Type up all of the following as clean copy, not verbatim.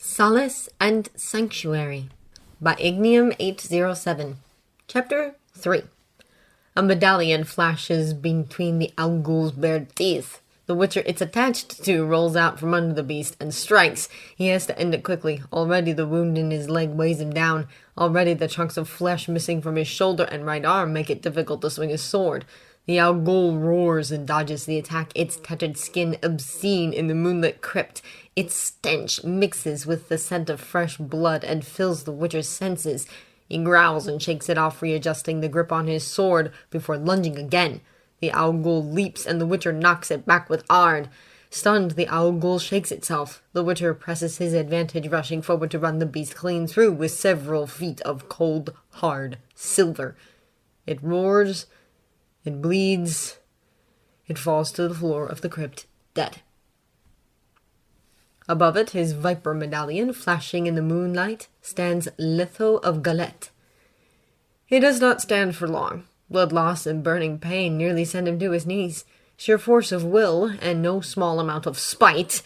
Solace and Sanctuary by Ignium 807. Chapter 3. A medallion flashes between the Algul's bared teeth. The witcher it's attached to rolls out from under the beast and strikes. He has to end it quickly. Already the wound in his leg weighs him down. Already the chunks of flesh missing from his shoulder and right arm make it difficult to swing his sword. The Algul roars and dodges the attack, its tattered skin obscene in the moonlit crypt. Its stench mixes with the scent of fresh blood and fills the witcher's senses. He growls and shakes it off, readjusting the grip on his sword before lunging again. The Algul leaps and the witcher knocks it back with ard. Stunned, the Algul shakes itself. The witcher presses his advantage, rushing forward to run the beast clean through with several feet of cold, hard silver. It roars. It bleeds. It falls to the floor of the crypt, dead. Above it, his viper medallion, flashing in the moonlight, stands Letho of Galette. He does not stand for long. Blood loss and burning pain nearly send him to his knees. Sheer force of will, and no small amount of spite,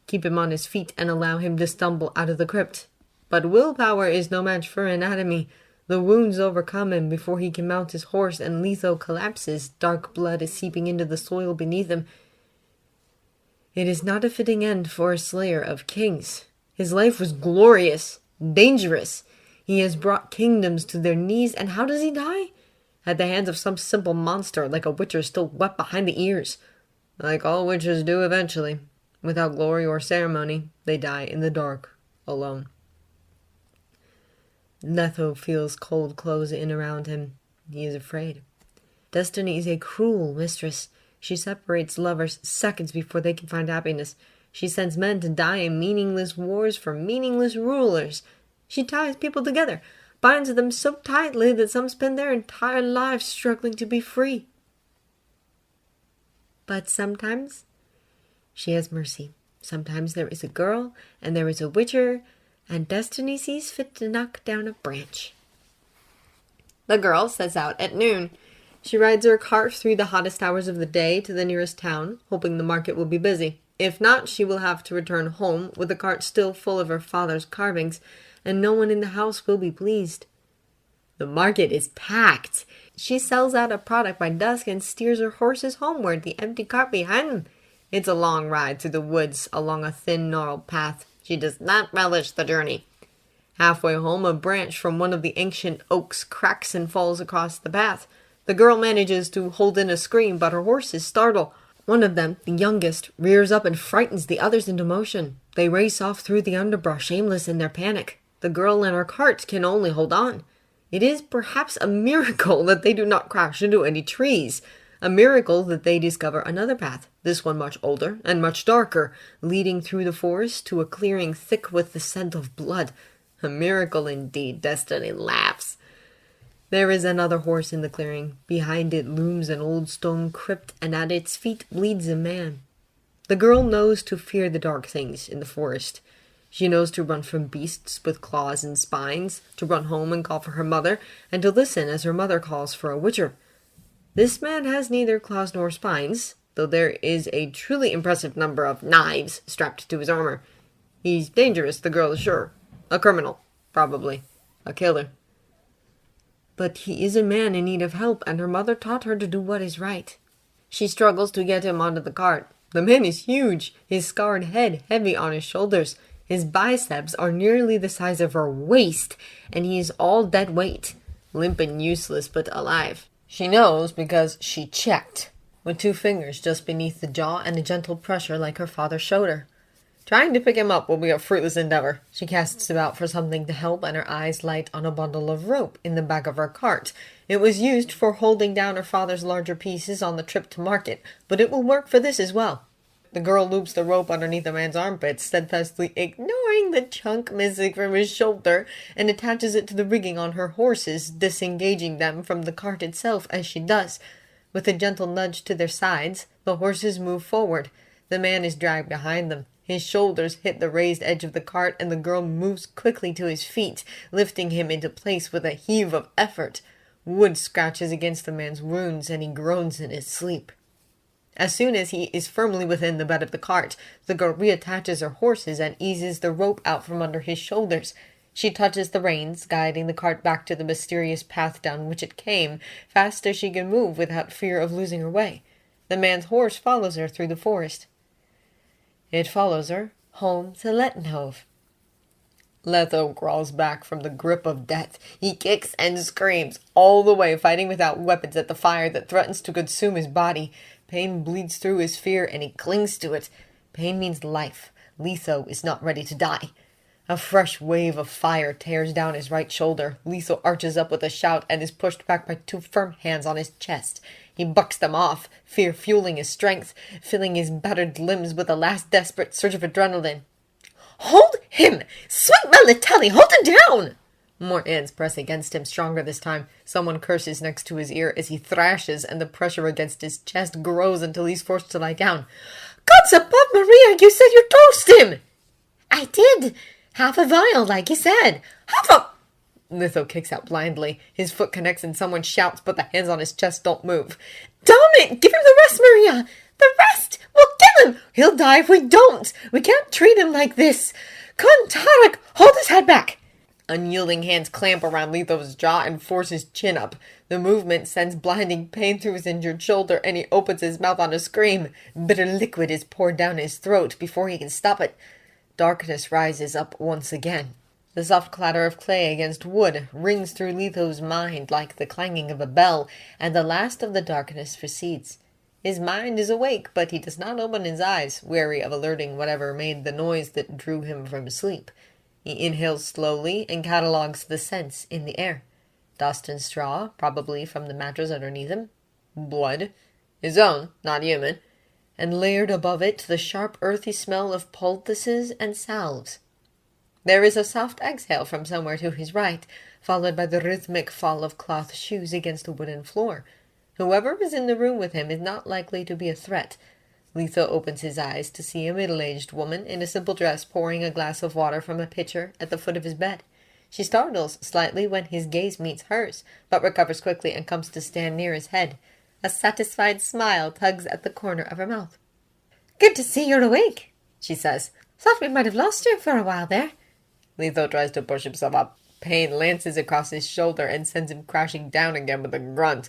keep him on his feet and allow him to stumble out of the crypt. But willpower is no match for anatomy. The wounds overcome him before he can mount his horse, and Letho collapses. Dark blood is seeping into the soil beneath him. It is not a fitting end for a slayer of kings. His life was glorious, dangerous. He has brought kingdoms to their knees, and how does he die? At the hands of some simple monster, like a witcher still wet behind the ears. Like all witches do eventually. Without glory or ceremony, they die in the dark, alone. Letho feels cold close in around him. He is afraid. Destiny is a cruel mistress. She separates lovers seconds before they can find happiness. She sends men to die in meaningless wars for meaningless rulers. She ties people together, binds them so tightly that some spend their entire lives struggling to be free. But sometimes she has mercy. Sometimes there is a girl, and there is a witcher, and destiny sees fit to knock down a branch. The girl sets out at noon. She rides her cart through the hottest hours of the day to the nearest town, hoping the market will be busy. If not, she will have to return home with the cart still full of her father's carvings, and no one in the house will be pleased. The market is packed. She sells out a product by dusk and steers her horses homeward, the empty cart behind them. It's a long ride through the woods along a thin, gnarled path. She does not relish the journey. Halfway home, a branch from one of the ancient oaks cracks and falls across the path. The girl manages to hold in a scream, but her horses startle. One of them, the youngest, rears up and frightens the others into motion. They race off through the underbrush, aimless in their panic. The girl and her cart can only hold on. It is perhaps a miracle that they do not crash into any trees. A miracle that they discover another path, this one much older and much darker, leading through the forest to a clearing thick with the scent of blood. A miracle indeed, Destiny laughs. There is another horse in the clearing. Behind it looms an old stone crypt, and at its feet bleeds a man. The girl knows to fear the dark things in the forest. She knows to run from beasts with claws and spines, to run home and call for her mother, and to listen as her mother calls for a witcher. This man has neither claws nor spines, though there is a truly impressive number of knives strapped to his armor. He's dangerous, the girl is sure. A criminal, probably. A killer. But he is a man in need of help, and her mother taught her to do what is right. She struggles to get him onto the cart. The man is huge, his scarred head heavy on his shoulders. His biceps are nearly the size of her waist, and he is all dead weight, limp and useless but alive. She knows because she checked, with 2 fingers just beneath the jaw and a gentle pressure like her father showed her. Trying to pick him up will be a fruitless endeavor. She casts about for something to help, and her eyes light on a bundle of rope in the back of her cart. It was used for holding down her father's larger pieces on the trip to market, but it will work for this as well. The girl loops the rope underneath the man's armpits, steadfastly ignoring the chunk missing from his shoulder, and attaches it to the rigging on her horses, disengaging them from the cart itself as she does. With a gentle nudge to their sides, the horses move forward. The man is dragged behind them. His shoulders hit the raised edge of the cart, and the girl moves quickly to his feet, lifting him into place with a heave of effort. Wood scratches against the man's wounds, and he groans in his sleep. As soon as he is firmly within the bed of the cart, the girl reattaches her horses and eases the rope out from under his shoulders. She touches the reins, guiding the cart back to the mysterious path down which it came, fast as she can move without fear of losing her way. The man's horse follows her through the forest. It follows her home to Lettenhove. Letho crawls back from the grip of death. He kicks and screams, all the way fighting without weapons at the fire that threatens to consume his body. Pain bleeds through his fear, and he clings to it. Pain means life. Letho is not ready to die. A fresh wave of fire tears down his right shoulder. Letho arches up with a shout and is pushed back by two firm hands on his chest. He bucks them off, fear fueling his strength, filling his battered limbs with a last desperate surge of adrenaline. "Hold him! Sweet Melitele, hold him down!" More hands press against him, stronger this time. Someone curses next to his ear as he thrashes, and the pressure against his chest grows until he's forced to lie down. "Gods above, Maria, you said you dosed him!" "I did. Half a vial, like you said. Half a—" Letho kicks out blindly. His foot connects and someone shouts, but the hands on his chest don't move. "Damn it! Give him the rest, Maria! The rest! We'll kill him! He'll die if we don't! We can't treat him like this! Tarek, hold his head back!" Unyielding hands clamp around Letho's jaw and force his chin up. The movement sends blinding pain through his injured shoulder, and he opens his mouth on a scream. Bitter liquid is poured down his throat before he can stop it. Darkness rises up once again. The soft clatter of clay against wood rings through Letho's mind like the clanging of a bell, and the last of the darkness recedes. His mind is awake, but he does not open his eyes, wary of alerting whatever made the noise that drew him from sleep. He inhales slowly and catalogues the scents in the air. Dust and straw, probably from the mattress underneath him. Blood. His own, not human. And layered above it the sharp earthy smell of poultices and salves. There is a soft exhale from somewhere to his right, followed by the rhythmic fall of cloth shoes against the wooden floor. Whoever is in the room with him is not likely to be a threat. Letho opens his eyes to see a middle-aged woman in a simple dress pouring a glass of water from a pitcher at the foot of his bed. She startles slightly when his gaze meets hers, but recovers quickly and comes to stand near his head. A satisfied smile tugs at the corner of her mouth. "Good to see you're awake," she says. "Thought we might have lost you for a while there." Letho tries to push himself up. Pain lances across his shoulder and sends him crashing down again with a grunt.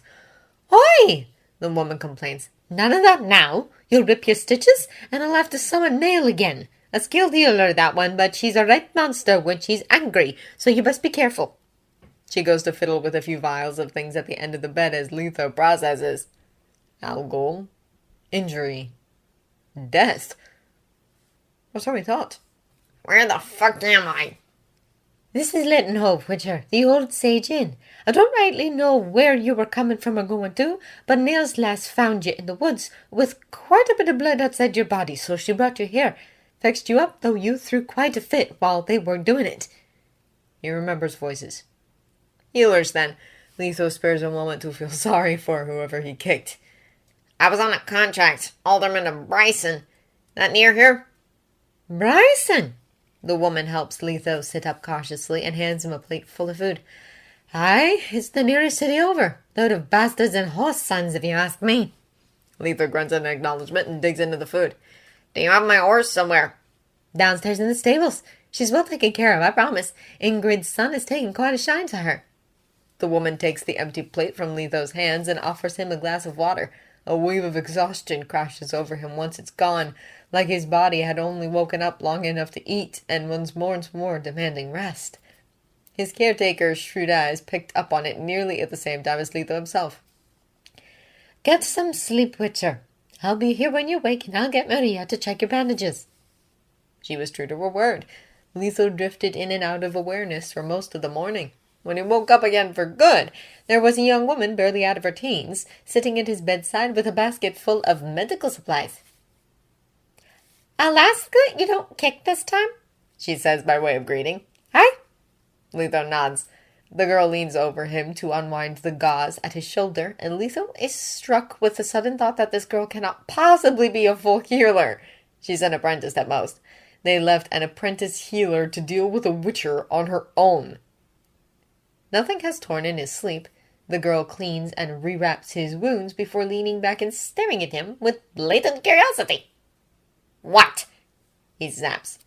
"Oi!" the woman complains. "None of that now. You'll rip your stitches, and I'll have to summon Nail again. A skilled healer, that one, but she's a right monster when she's angry, so you must be careful." She goes to fiddle with a few vials of things at the end of the bed as Letho processes. Algol. Injury. Death. Or so he thought. "Where the fuck am I?" "This is Lettenhove, Witcher, the old Sage Inn. I don't rightly know where you were coming from or going to, but Nail's lass found you in the woods with quite a bit of blood outside your body, so she brought you here. Fixed you up, though you threw quite a fit while they were doing it." He remembers voices. Healers, then. Letho spares a moment to feel sorry for whoever he kicked. "I was on a contract, Alderman of Bryson. That near here?" "Bryson?" The woman helps Letho sit up cautiously and hands him a plate full of food. "Aye, it's the nearest city over. Load of bastards and horse sons, if you ask me." Letho grunts in acknowledgement and digs into the food. "Do you have my horse somewhere?" "Downstairs in the stables. She's well taken care of, I promise. Ingrid's son is taking quite a shine to her." The woman takes the empty plate from Letho's hands and offers him a glass of water. A wave of exhaustion crashes over him once it's gone, like his body had only woken up long enough to eat and once more demanding rest. His caretaker's shrewd eyes picked up on it nearly at the same time as Letho himself. "Get some sleep, Witcher. I'll be here when you wake, and I'll get Maria to check your bandages." She was true to her word. Letho drifted in and out of awareness for most of the morning. When he woke up again for good, there was a young woman barely out of her teens, sitting at his bedside with a basket full of medical supplies. "Alaska, you don't kick this time?" she says by way of greeting. "Hi." Letho nods. The girl leans over him to unwind the gauze at his shoulder, and Letho is struck with the sudden thought that this girl cannot possibly be a full healer. She's an apprentice at most. They left an apprentice healer to deal with a witcher on her own. Nothing has torn in his sleep. The girl cleans and rewraps his wounds before leaning back and staring at him with blatant curiosity. What? He snaps.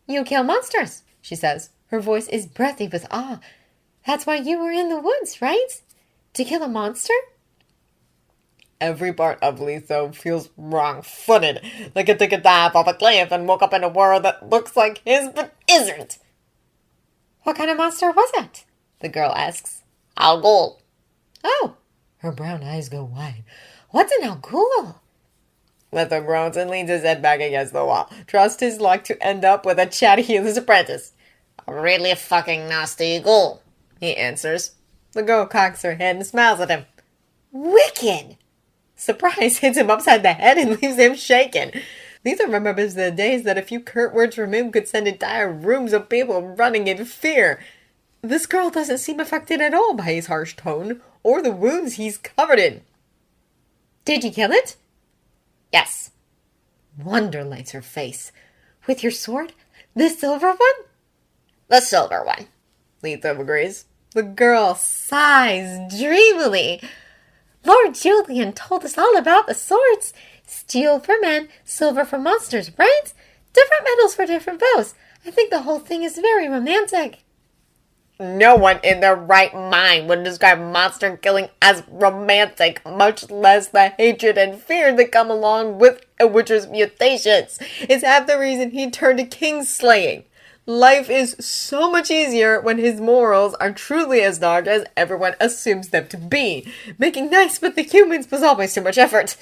You kill monsters, she says. Her voice is breathy with awe. That's why you were in the woods, right? To kill a monster? Every part of Leitenhove feels wrong-footed, like it took a dive off a cliff and woke up in a world that looks like his but isn't. What kind of monster was it? The girl asks. Al-Ghul. Oh, her brown eyes go wide. What's an Al-Ghul? Leitenhove groans and leans his head back against the wall. Trusts his luck to end up with a chatty healer's apprentice. A really fucking nasty ghoul, he answers. The girl cocks her head and smiles at him. Wicked! Surprise hits him upside the head and leaves him shaken. Leitenhove remembers the days that a few curt words from him could send entire rooms of people running in fear. This girl doesn't seem affected at all by his harsh tone or the wounds he's covered in. Did you kill it? Yes. Wonder lights her face. With your sword? The silver one? The silver one, Leitenhove agrees. The girl sighs dreamily. Lord Julian told us all about the swords. Steel for men, silver for monsters, right? Different metals for different bows. I think the whole thing is very romantic. No one in their right mind would describe monster killing as romantic, much less the hatred and fear that come along with a witcher's mutations. It's half the reason he turned to king slaying. Life is so much easier when his morals are truly as dark as everyone assumes them to be. Making nice with the humans was always too much effort.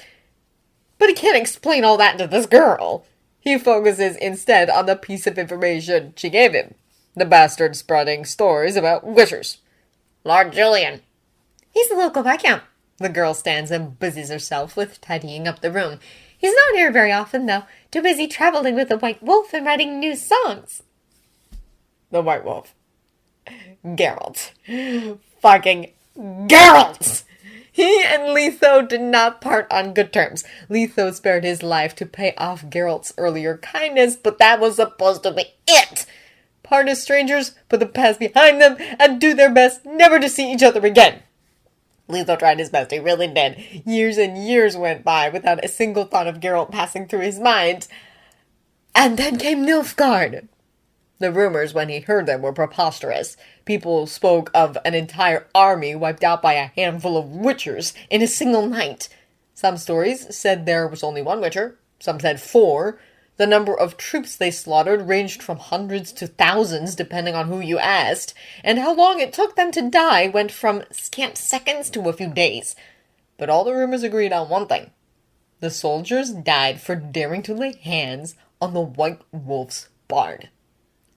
But he can't explain all that to this girl. He focuses instead on the piece of information she gave him. The bastard spreading stories about witchers. Lord Julian. He's the local viscount. The girl stands and busies herself with tidying up the room. He's not here very often, though. Too busy traveling with the White Wolf and writing new songs. The White Wolf. Geralt. Fucking Geralt! He and Leitenhove did not part on good terms. Leitenhove spared his life to pay off Geralt's earlier kindness, but that was supposed to be it! Part as strangers, put the past behind them, and do their best never to see each other again. Leitenhove tried his best, he really did. Years and years went by without a single thought of Geralt passing through his mind. And then came Nilfgaard. The rumors, when he heard them, were preposterous. People spoke of an entire army wiped out by a handful of witchers in a single night. Some stories said there was only one witcher. Some said 4. The number of troops they slaughtered ranged from hundreds to thousands, depending on who you asked. And how long it took them to die went from scant seconds to a few days. But all the rumors agreed on one thing. The soldiers died for daring to lay hands on the White Wolf's bard.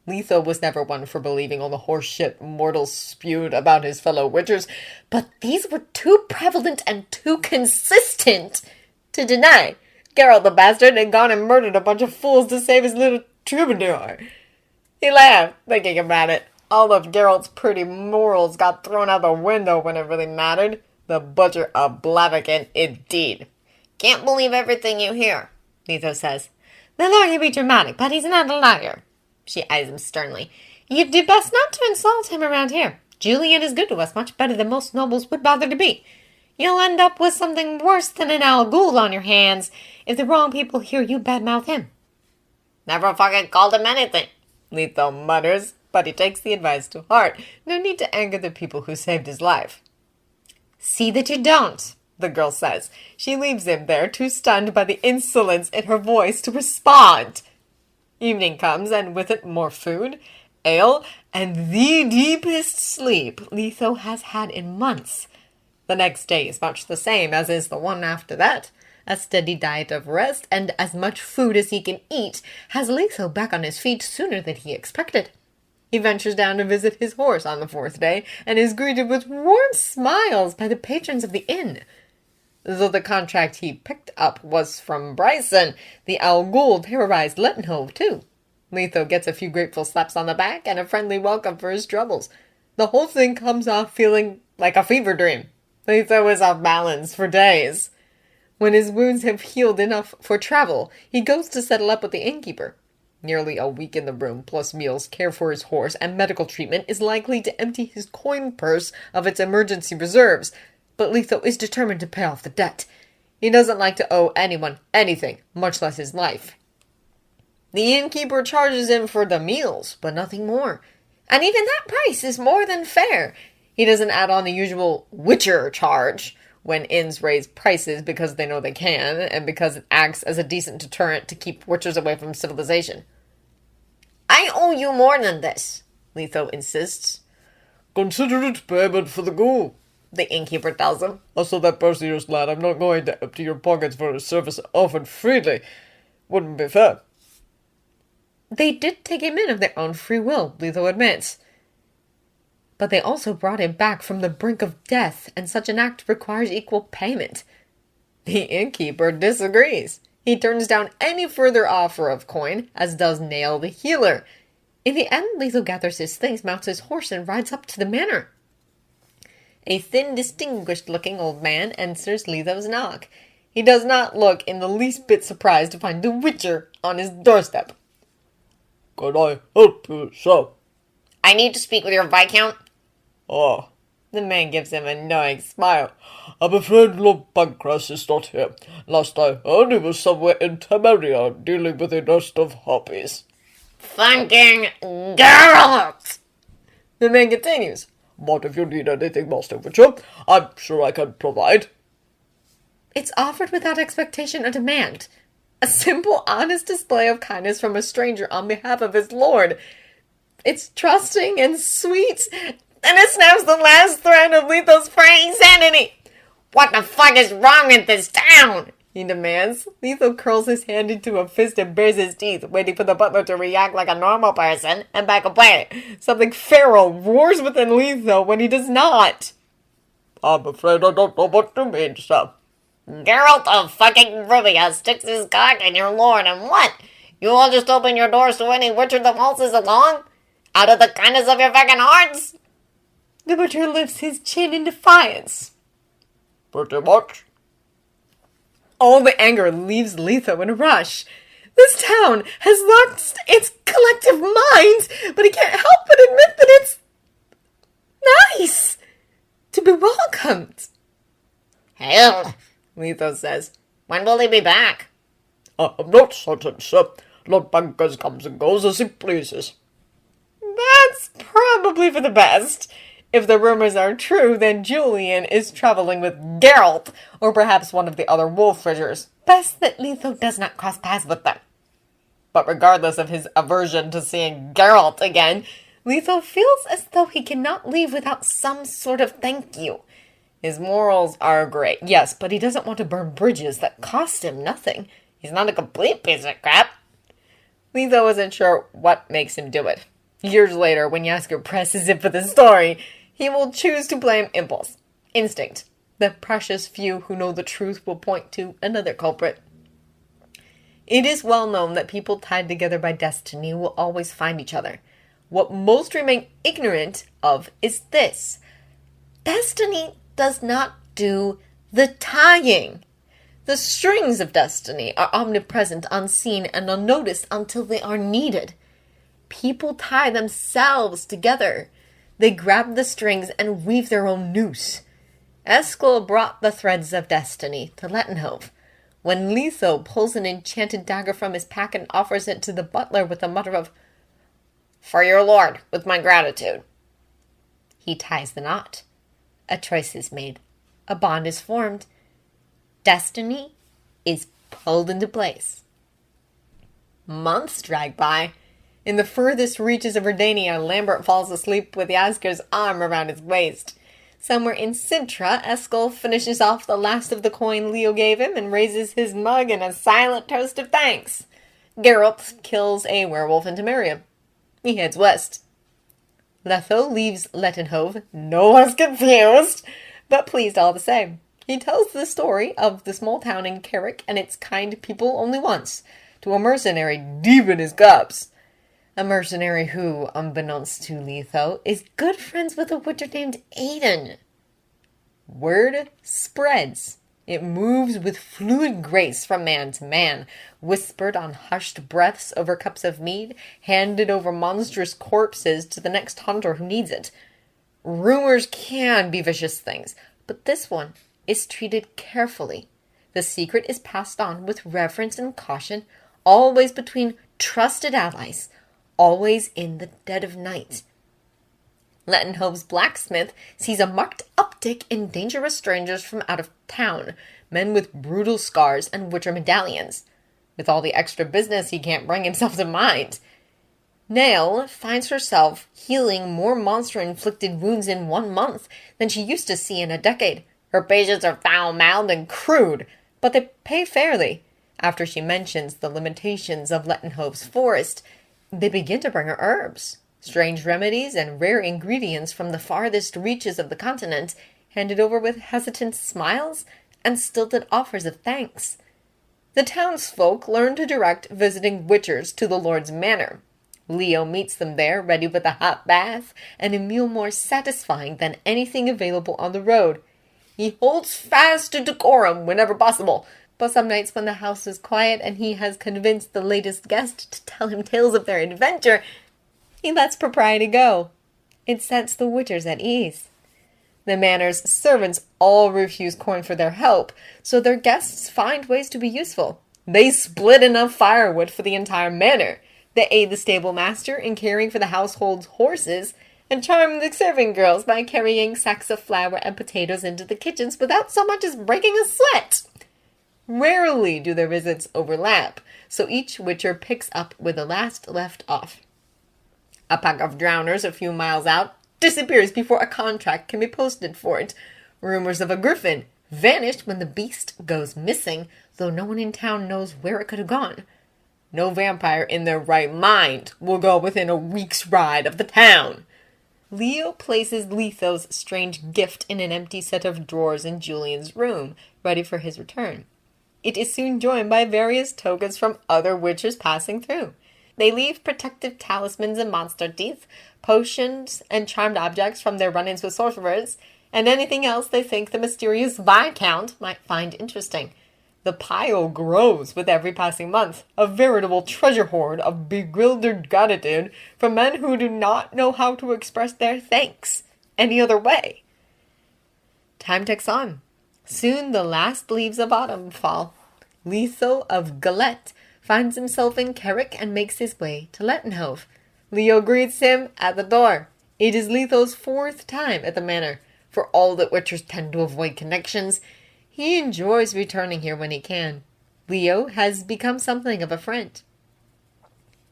Leitenhove was never one for believing all the horseshit mortals spewed about his fellow witchers, but these were too prevalent and too consistent to deny. Geralt the bastard had gone and murdered a bunch of fools to save his little troubadour. He laughed, thinking about it. All of Geralt's pretty morals got thrown out the window when it really mattered. The butcher a Blaviken indeed. Can't believe everything you hear, Leitenhove says. The lawyer be dramatic, but he's not a liar. She eyes him sternly. You'd do best not to insult him around here. Julian is good to us, much better than most nobles would bother to be. You'll end up with something worse than an Al-Ghul on your hands if the wrong people hear you badmouth him. Never fucking called him anything, Leitenhove mutters, but he takes the advice to heart. No need to anger the people who saved his life. See that you don't, the girl says. She leaves him there, too stunned by the insolence in her voice to respond. Evening comes, and with it more food, ale, and the deepest sleep Leitenhove has had in months. The next day is much the same as is the one after that. A steady diet of rest and as much food as he can eat has Leitenhove back on his feet sooner than he expected. He ventures down to visit his horse on the 4th day and is greeted with warm smiles by the patrons of the inn. Though the contract he picked up was from Bryson, the Al-Ghul terrorized Lettenhove too. Leitenhove gets a few grateful slaps on the back and a friendly welcome for his troubles. The whole thing comes off feeling like a fever dream. Leitenhove is off balance for days. When his wounds have healed enough for travel, he goes to settle up with the innkeeper. Nearly a week in the room, plus meals, care for his horse, and medical treatment is likely to empty his coin purse of its emergency reserves, but Letho is determined to pay off the debt. He doesn't like to owe anyone anything, much less his life. The innkeeper charges him for the meals, but nothing more. And even that price is more than fair. He doesn't add on the usual witcher charge when inns raise prices because they know they can, and because it acts as a decent deterrent to keep witchers away from civilization. I owe you more than this, Letho insists. Consider it payment for the ghoul, the innkeeper tells him. Also, that Perseus lad, I'm not going to empty your pockets for a service offered freely. Wouldn't be fair. They did take him in of their own free will, Letho admits. But they also brought him back from the brink of death, and such an act requires equal payment. The innkeeper disagrees. He turns down any further offer of coin, as does Nail the healer. In the end, Letho gathers his things, mounts his horse, and rides up to the manor. A thin, distinguished-looking old man answers Letho's knock. He does not look in the least bit surprised to find the Witcher on his doorstep. Can I help you, sir? I need to speak with your viscount. Ah. The man gives him a knowing smile. I'm afraid Lord Pancras is not here. Last I heard he was somewhere in Temeria dealing with a nest of harpies. Fucking Geralt! The man continues. But if you need anything, Master Witcher, I'm sure I can provide. It's offered without expectation or demand. A simple, honest display of kindness from a stranger on behalf of his lord. It's trusting and sweet, and it snaps the last thread of Letho's fraying sanity. What the fuck is wrong with this town? He demands. Letho curls his hand into a fist and bares his teeth, waiting for the butler to react like a normal person and back away. Something feral roars within Letho when he does not. I'm afraid I don't know what you mean, sir. Geralt of fucking Rivia sticks his cock in your lord, and what? You all just open your doors to any witcher that waltzes along? Out of the kindness of your fucking hearts? The witcher lifts his chin in defiance. Pretty much. All the anger leaves Letho in a rush. This town has lost its collective minds, but he can't help but admit that it's nice to be welcomed. Hell, Letho says. When will he be back? I'm not certain, sir. Lord Pancras comes and goes as he pleases. That's probably for the best. If the rumors are true, then Julian is traveling with Geralt, or perhaps one of the other wolf ridders. Best that Letho does not cross paths with them. But regardless of his aversion to seeing Geralt again, Letho feels as though he cannot leave without some sort of thank you. His morals are great, yes, but he doesn't want to burn bridges that cost him nothing. He's not a complete piece of crap. Letho isn't sure what makes him do it. Years later, when Jaskier presses him for the story, he will choose to blame impulse, instinct. The precious few who know the truth will point to another culprit. It is well known that people tied together by destiny will always find each other. What most remain ignorant of is this. Destiny does not do the tying. The strings of destiny are omnipresent, unseen, and unnoticed until they are needed. People tie themselves together. They grab the strings and weave their own noose. Eskel brought the threads of destiny to Lettenhove. When Letho pulls an enchanted dagger from his pack and offers it to the butler with a mutter of, "For your lord, with my gratitude," he ties the knot. A choice is made. A bond is formed. Destiny is pulled into place. Months drag by. In the furthest reaches of Redania, Lambert falls asleep with Jaskier's arm around his waist. Somewhere in Sintra, Eskel finishes off the last of the coin Leo gave him and raises his mug in a silent toast of thanks. Geralt kills a werewolf in Temeria. He heads west. Letho leaves Lettenhove, no less confused, but pleased all the same. He tells the story of the small town in Carrick and its kind people only once, to a mercenary deep in his cups. A mercenary who, unbeknownst to Letho, is good friends with a witcher named Aiden. Word spreads. It moves with fluid grace from man to man, whispered on hushed breaths over cups of mead, handed over monstrous corpses to the next hunter who needs it. Rumors can be vicious things, but this one is treated carefully. The secret is passed on with reverence and caution, always between trusted allies, always in the dead of night. Lettenhove's blacksmith sees a marked uptick in dangerous strangers from out of town, men with brutal scars and witcher medallions. With all the extra business, he can't bring himself to mind. Nail finds herself healing more monster-inflicted wounds in 1 month than she used to see in a decade. Her patients are foul-mouthed and crude, but they pay fairly. After she mentions the limitations of Lettenhove's forest, they begin to bring her herbs, strange remedies, and rare ingredients from the farthest reaches of the continent, handed over with hesitant smiles and stilted offers of thanks. The townsfolk learn to direct visiting witchers to the Lord's manor. Leo meets them there, ready with a hot bath and a meal more satisfying than anything available on the road. He holds fast to decorum whenever possible, but some nights when the house is quiet and he has convinced the latest guest to tell him tales of their adventure, he lets propriety go. It sets the witchers at ease. The manor's servants all refuse corn for their help, so their guests find ways to be useful. They split enough firewood for the entire manor. They aid the stable master in caring for the household's horses, and charm the serving girls by carrying sacks of flour and potatoes into the kitchens without so much as breaking a sweat. Rarely do their visits overlap, so each witcher picks up where the last left off. A pack of drowners a few miles out disappears before a contract can be posted for it. Rumors of a griffin vanished when the beast goes missing, though no one in town knows where it could have gone. No vampire in their right mind will go within a week's ride of the town. Leo places Letho's strange gift in an empty set of drawers in Julian's room, ready for his return. It is soon joined by various tokens from other witchers passing through. They leave protective talismans and monster teeth, potions, and charmed objects from their run-ins with sorcerers, and anything else they think the mysterious viscount might find interesting. The pile grows with every passing month, a veritable treasure hoard of bewildered gratitude from men who do not know how to express their thanks any other way. Time ticks on. Soon the last leaves of autumn fall. Letho of Galette finds himself in Carrick and makes his way to Lettenhove. Leo greets him at the door. It is Letho's 4th time at the manor. For all that witchers tend to avoid connections, he enjoys returning here when he can. Leo has become something of a friend.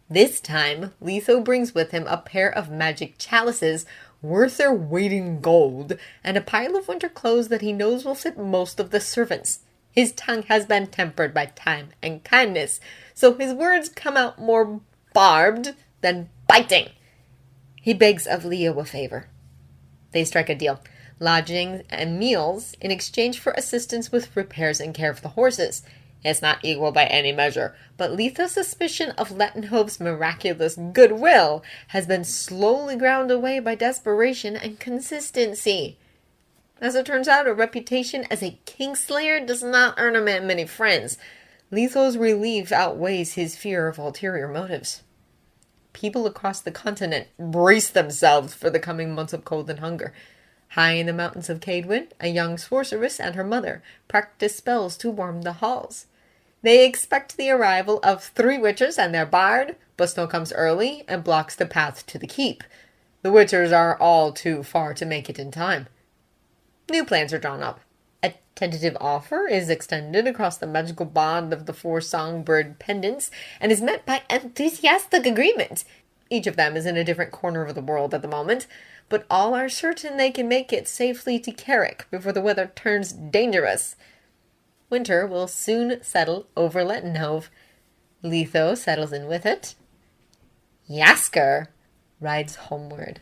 This time, Letho brings with him a pair of magic chalices worth their weight in gold, and a pile of winter clothes that he knows will fit most of the servants. His tongue has been tempered by time and kindness, so his words come out more barbed than biting. He begs of Leo a favor. They strike a deal. Lodging and meals in exchange for assistance with repairs and care of the horses. It's not equal by any measure, but Letho's suspicion of Lettenhove's miraculous goodwill has been slowly ground away by desperation and consistency. As it turns out, a reputation as a kingslayer does not earn a man many friends. Letho's relief outweighs his fear of ulterior motives. People across the continent brace themselves for the coming months of cold and hunger. High in the mountains of Cadwin, a young sorceress and her mother practice spells to warm the halls. They expect the arrival of 3 witchers and their bard, but snow comes early and blocks the path to the keep. The witchers are all too far to make it in time. New plans are drawn up. A tentative offer is extended across the magical bond of the 4 songbird pendants and is met by enthusiastic agreement. Each of them is in a different corner of the world at the moment, but all are certain they can make it safely to Carrick before the weather turns dangerous. Winter will soon settle over Lettenhove. Letho settles in with it. Jaskier rides homeward.